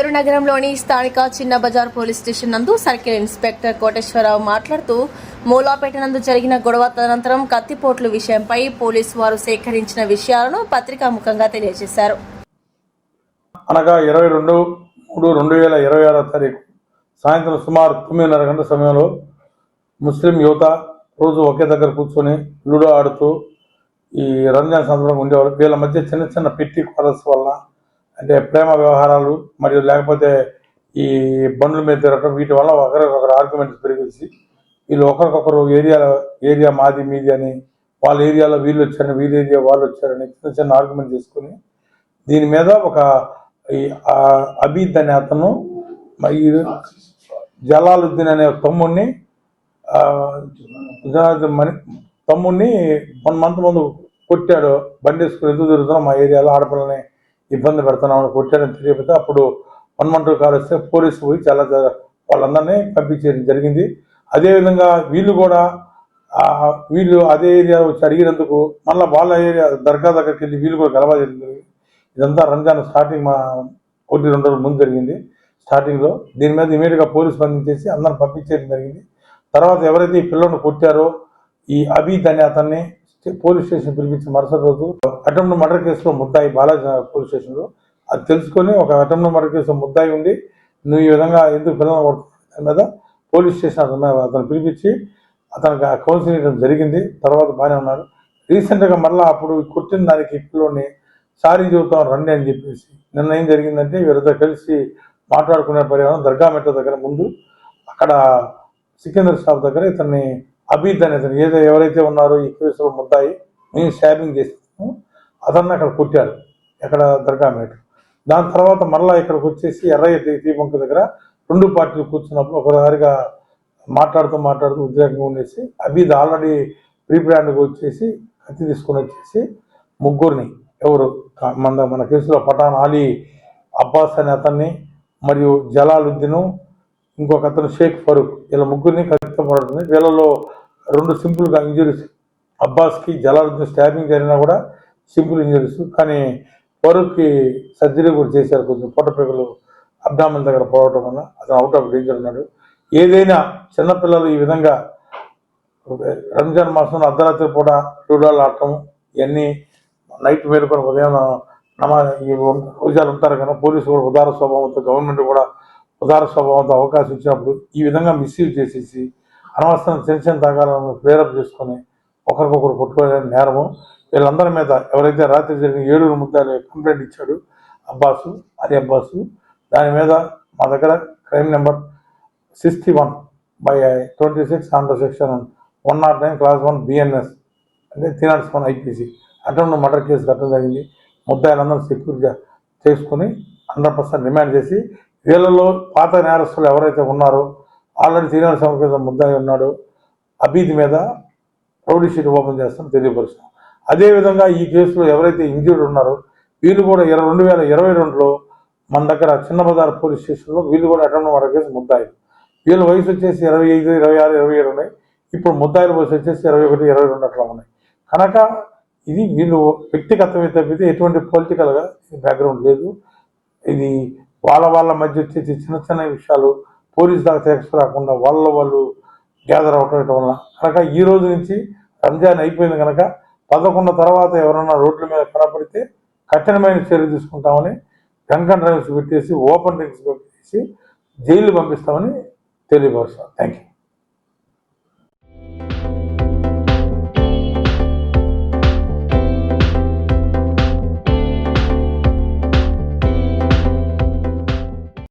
ఏలూరు నగరంలోని స్థానిక చిన్న బజార్ పోలీస్ స్టేషన్ నందు సర్కిల్ ఇన్స్పెక్టర్ కోటేశ్వరరావు మాట్లాడుతూ మూలాపేట నందు జరిగిన గొడవ తదనంతరం కత్తిపోట్ల విషయంపై పోలీసు వారు సేకరించిన విషయాలను పత్రికాముఖంగా తెలియజేశారు. అనగా 22/3/2026 సాయంత్రం సుమారు 9:30 గంటల సమయంలో ముస్లిం యువత రోజు ఒకే దగ్గర కూర్చొని లూడో ఆడుతూ ఈ రంజాన్ సందర్భంగా ఉండేవాళ్ళు. వీళ్ళ మధ్య చిన్న చిన్న పెట్టి క్వారల్స్ వల్ల అంటే ప్రేమ వ్యవహారాలు మరియు లేకపోతే ఈ బండ్ల మీద తిరగటం వీటి వల్ల ఒకరికొకరు ఆర్గ్యుమెంట్స్ పెరిగేసి వీళ్ళు ఒకరికొకరు ఏరియా మాది మీది అని, వాళ్ళ ఏరియాలో వీళ్ళు వచ్చారని వీళ్ళ ఏరియా వాళ్ళు వచ్చారని చిన్న చిన్న ఆర్గ్యుమెంట్ చేసుకుని దీని మీద ఒక అబీద్ అనే అతను జలాలుద్దీన్ అనే తమ్ముడిని 1 మంత్ ముందు కొట్టాడు. బండి వేసుకుని ఎందుకు తిరుగుతున్నాం, మా ఏరియాలో ఆడపిల్లని ఇబ్బంది పెడుతున్నామని కొట్టాడని తెలియకపోతే అప్పుడు 112 కాల్ వస్తే పోలీసు పోయి చాలా వాళ్ళందరినీ పంపించేయడం జరిగింది. అదేవిధంగా వీళ్ళు అదే ఏరియా వచ్చి అడిగినందుకు మళ్ళీ వాళ్ళ ఏరియా దర్గా దగ్గరికి వెళ్ళి వీళ్ళు కూడా గెలవ జరిగింది. ఇదంతా రంజాన్ స్టార్టింగ్ 1-2 రోజుల ముందు జరిగింది. స్టార్టింగ్లో దీని మీద ఇమీడియట్గా పోలీసు బంధించేసి అందరిని పంపించేయడం జరిగింది. తర్వాత ఎవరైతే ఈ పిల్లలను కొట్టారో ఈ అబీద్ అనే అతన్ని పోలీస్ స్టేషన్ పిలిపించి మరుసటి రోజు అటెంప్ట్ మర్డర్ కేసులో ముద్దాయి బాలాజీ పోలీస్ స్టేషన్లో అది తెలుసుకొని ఒక అటెంప్ట్ మర్డర్ కేసులో ముద్దాయి ఉండి నువ్వు ఈ విధంగా ఎందుకు పిల్లలను కొడుతున్నా మీద పోలీస్ స్టేషన్ అతను పిలిపించి అతనికి కౌన్సిలింగ్ ఇవ్వడం జరిగింది. తర్వాత బాగానే ఉన్నారు. రీసెంట్గా మళ్ళీ అప్పుడు కొట్టిన దానికి పిల్లోని సారీ చెబుతాం రండి అని చెప్పేసి నిన్న ఏం జరిగిందంటే వీరితో కలిసి మాట్లాడుకునే పరిహారం దర్గా మెట్రో దగ్గర ముందు అక్కడ సికిందర్ షాప్ దగ్గర ఇతన్ని అబీద్ అనే అతను ఎవరైతే ఉన్నారో ఈ కేసులో ముద్దాయి మేము స్టాబింగ్ చేస్తాము అతన్ని అక్కడ కొట్టారు ఎక్కడ దర్గా మెట్రో. దాని తర్వాత మళ్ళీ ఇక్కడికి వచ్చేసి ఎర్రయ్య దీపంక దగ్గర 2 పార్టీలు కూర్చున్నప్పుడు ఒకసారిగా మాట్లాడుతూ ఉద్రేకంగా ఉండేసి అబీద్ ఆల్రెడీ ప్రీప్లాన్డ్గా వచ్చేసి కత్తి తీసుకొని వచ్చేసి ముగ్గురిని మన కేసులో పఠాన్ అలీ అబ్బాస్ అనే అతన్ని మరియు జలాలుద్దీను ఇంకొక అతను షేక్ ఫరూక్ వీళ్ళ ముగ్గురిని కత్తితో పడుతుంది. వీళ్ళలో 2 సింపుల్గా ఇంజురీస్, అబ్బాస్కి జలాలుద్దీన్ స్టాబింగ్ జరిగినా కూడా సింపుల్ ఇంజురీస్, కానీ ఫరూక్కి సర్జరీ కూడా చేశారు. కొంచెం పొట్టపేగులు అబ్డామిన్ దగ్గర పోవటం వల్ల అతను అవుట్ ఆఫ్ డేంజర్ ఉన్నాడు. ఏదైనా చిన్నపిల్లలు ఈ విధంగా రంజాన్ మాసంలో అర్ధరాత్రి పూట లూడాలు ఆడటం ఇవన్నీ నైట్ మేలుకొని ఉదయం రోజాలు ఉంటారు కదా, పోలీసు కూడా ఉదార స్వభావంతో గవర్నమెంట్ కూడా ఉదార స్వభావంతో అవకాశం ఇచ్చినప్పుడు ఈ విధంగా మిస్యూజ్ చేసేసి అనవసరం చిన్న తాగాలను ప్రేరప్ చేసుకొని ఒకరికొకరు కొట్టుకోవడం నేరము. వీళ్ళందరి మీద ఎవరైతే రాత్రి జరిగిన 7 ముద్దాలు కంప్లైంట్ ఇచ్చాడు అబ్బాసు దాని మీద మా దగ్గర crime number 61/26 under section 109 class 1 BNS అంటే 301 IPC అటెంప్ట్ మర్డర్ కేసు కట్టడం జరిగింది. ముద్దాయిలందరూ సెక్యూర్గా చేసుకుని 100% రిమాండ్ చేసి వీళ్ళలో పాత నేరస్తులు ఎవరైతే ఉన్నారో ఆల్రెడీ 300 సంవత్సరాల ముద్దాయి ఉన్నాడు అబీద్ మీద రౌడీ షీట్ ఓపెన్ చేస్తాం తెలియపరుస్తాం. అదేవిధంగా ఈ కేసులో ఎవరైతే ఇంజూర్డ్ ఉన్నారో వీళ్ళు కూడా 2022లో మన దగ్గర చిన్న బజార్ పోలీస్ స్టేషన్లో వీళ్ళు కూడా అటెంప్ట్ మర్డర్ కేసు ముద్దాయిలు. వీళ్ళ వయసు వచ్చేసి 25, 26, 27 ఉన్నాయి. ఇప్పుడు ముద్దాయిల వయసు వచ్చేసి 21, 22 అట్లా ఉన్నాయి. కనుక ఇది వీళ్ళు వ్యక్తిగతమే తప్పితే ఎటువంటి పొలిటికల్గా బ్యాక్గ్రౌండ్ లేదు. ఇది వాళ్ళ మధ్య వచ్చేసి చిన్న విషయాలు పోలీసు దాకా తీసుకురాకుండా వాళ్ళు గ్యాదర్ అవటం వల్ల కనుక ఈ రోజు నుంచి రంజాన్ అయిపోయింది కనుక 11 తర్వాత ఎవరన్నా రోడ్ల మీద కనపడితే కఠినమైన చర్య తీసుకుంటామని డ్రంక్ అండ్ డ్రైవ్స్ పెట్టేసి ఓపెన్ డ్రింక్స్ పెట్టేసి జైలు పంపిస్తామని తెలియపరుస్తాం. Thank you.